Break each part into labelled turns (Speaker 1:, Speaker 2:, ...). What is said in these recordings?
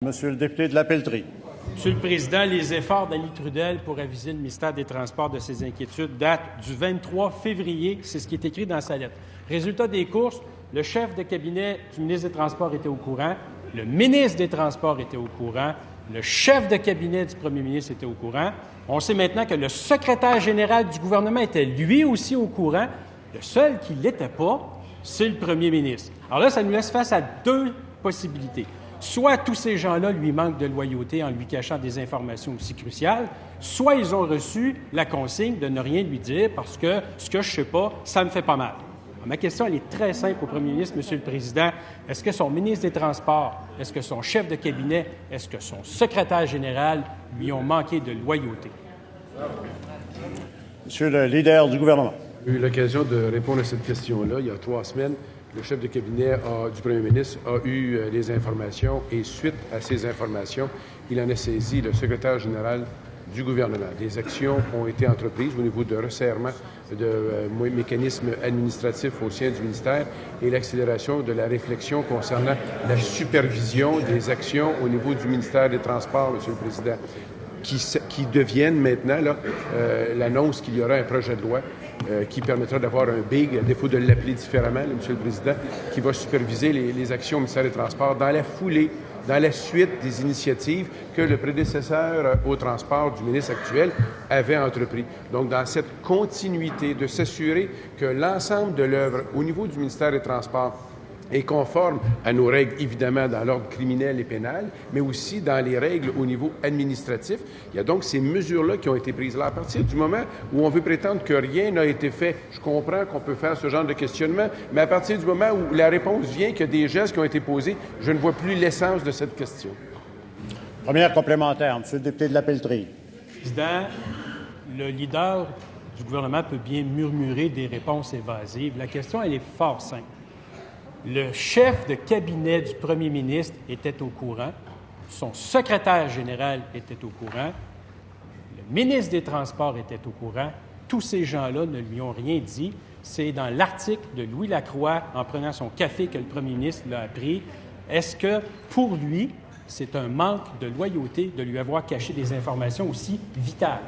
Speaker 1: Monsieur le député de la Pelletrie.
Speaker 2: Monsieur le Président, les efforts d'Annie Trudel pour aviser le ministère des Transports de ses inquiétudes datent du 23 février. C'est ce qui est écrit dans sa lettre. Résultat des courses, le chef de cabinet du ministre des Transports était au courant, le ministre des Transports était au courant, le chef de cabinet du premier ministre était au courant. On sait maintenant que le secrétaire général du gouvernement était lui aussi au courant. Le seul qui ne l'était pas, c'est le premier ministre. Alors là, ça nous laisse face à deux possibilités. Soit tous ces gens-là lui manquent de loyauté en lui cachant des informations aussi cruciales, soit ils ont reçu la consigne de ne rien lui dire parce que ce que je ne sais pas, ça me fait pas mal. Alors, ma question, elle est très simple au premier ministre, Monsieur le Président. Est-ce que son ministre des Transports, est-ce que son chef de cabinet, est-ce que son secrétaire général lui ont manqué de loyauté?
Speaker 1: Monsieur le leader du gouvernement.
Speaker 3: J'ai eu l'occasion de répondre à cette question-là il y a 3 semaines. Le chef de cabinet du premier ministre a eu les informations et suite à ces informations, il en a saisi le secrétaire général du gouvernement. Des actions ont été entreprises au niveau de resserrement de mécanismes administratifs au sein du ministère et l'accélération de la réflexion concernant la supervision des actions au niveau du ministère des Transports, Monsieur le Président, qui deviennent maintenant l'annonce qu'il y aura un projet de loi qui permettra d'avoir un BIG, à défaut de l'appeler différemment, là, Monsieur le Président, qui va superviser les actions au ministère des Transports dans la foulée, dans la suite des initiatives que le prédécesseur au transport du ministre actuel avait entrepris. Donc, dans cette continuité de s'assurer que l'ensemble de l'œuvre au niveau du ministère des Transports est conforme à nos règles, évidemment, dans l'ordre criminel et pénal, mais aussi dans les règles au niveau administratif. Il y a donc ces mesures-là qui ont été prises. Là, à partir du moment où on veut prétendre que rien n'a été fait, je comprends qu'on peut faire ce genre de questionnement, mais à partir du moment où la réponse vient qu'il y a des gestes qui ont été posés, je ne vois plus l'essence de cette question.
Speaker 1: Première complémentaire, Monsieur le député de la Pelletrie.
Speaker 2: Président, le leader du gouvernement peut bien murmurer des réponses évasives. La question, elle est fort simple. Le chef de cabinet du premier ministre était au courant, son secrétaire général était au courant, le ministre des Transports était au courant. Tous ces gens-là ne lui ont rien dit. C'est dans l'article de Louis Lacroix, en prenant son café, que le premier ministre l'a appris. Est-ce que, pour lui, c'est un manque de loyauté de lui avoir caché des informations aussi vitales?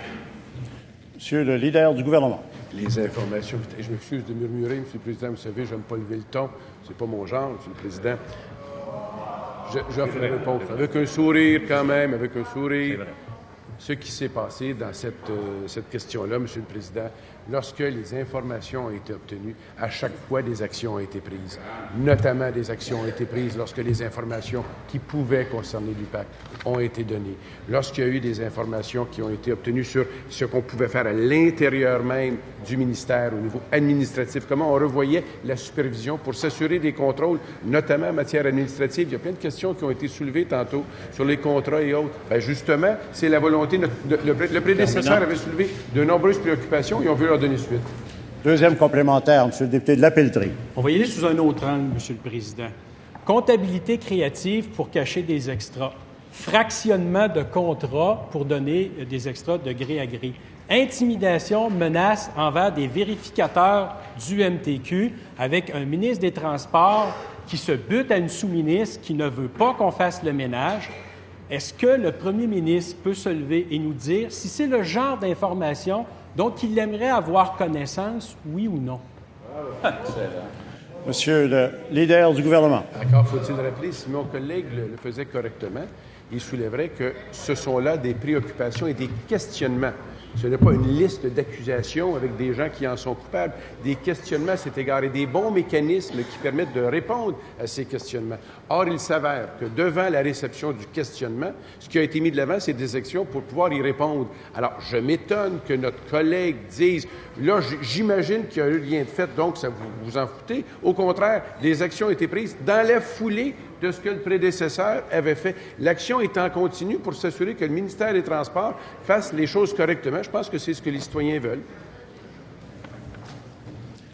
Speaker 1: Monsieur le leader du gouvernement.
Speaker 3: Les informations, je m'excuse de murmurer, Monsieur le Président, vous savez, je n'aime pas lever le ton, c'est pas mon genre, Monsieur le Président. J'offre une réponse avec un sourire quand même, avec un sourire. Ce qui s'est passé dans cette question-là, Monsieur le Président, lorsque les informations ont été obtenues, à chaque fois, des actions ont été prises. Notamment, des actions ont été prises lorsque les informations qui pouvaient concerner l'UPAC ont été données. Lorsqu'il y a eu des informations qui ont été obtenues sur ce qu'on pouvait faire à l'intérieur même du ministère, au niveau administratif, comment on revoyait la supervision pour s'assurer des contrôles, notamment en matière administrative. Il y a plein de questions qui ont été soulevées tantôt sur les contrats et autres. Bien, justement, c'est la volonté. Le prédécesseur avait soulevé de nombreuses préoccupations et on veut leur donner suite.
Speaker 1: Deuxième complémentaire, Monsieur le député de la Pelletrie.
Speaker 2: On va y aller sous un autre angle, Monsieur le Président. Comptabilité créative pour cacher des extras. Fractionnement de contrats pour donner des extras de gré à gré. Intimidation, menace envers des vérificateurs du MTQ avec un ministre des Transports qui se bute à une sous-ministre qui ne veut pas qu'on fasse le ménage. Est-ce que le premier ministre peut se lever et nous dire si c'est le genre d'information dont il aimerait avoir connaissance, oui ou non?
Speaker 1: Monsieur le leader du gouvernement.
Speaker 3: Encore faut-il rappeler, si mon collègue le faisait correctement, il soulèverait que ce sont là des préoccupations et des questionnements. Ce n'est pas une liste d'accusations avec des gens qui en sont coupables. Des questionnements à cet égard et des bons mécanismes qui permettent de répondre à ces questionnements. Or, il s'avère que devant la réception du questionnement, ce qui a été mis de l'avant, c'est des actions pour pouvoir y répondre. Alors, je m'étonne que notre collègue dise, là, j'imagine qu'il y a eu rien de fait, donc ça vous en foutez. Au contraire, les actions ont été prises dans la foulée de ce que le prédécesseur avait fait. L'action est en continu pour s'assurer que le ministère des Transports fasse les choses correctement. Je pense que c'est ce que les citoyens veulent.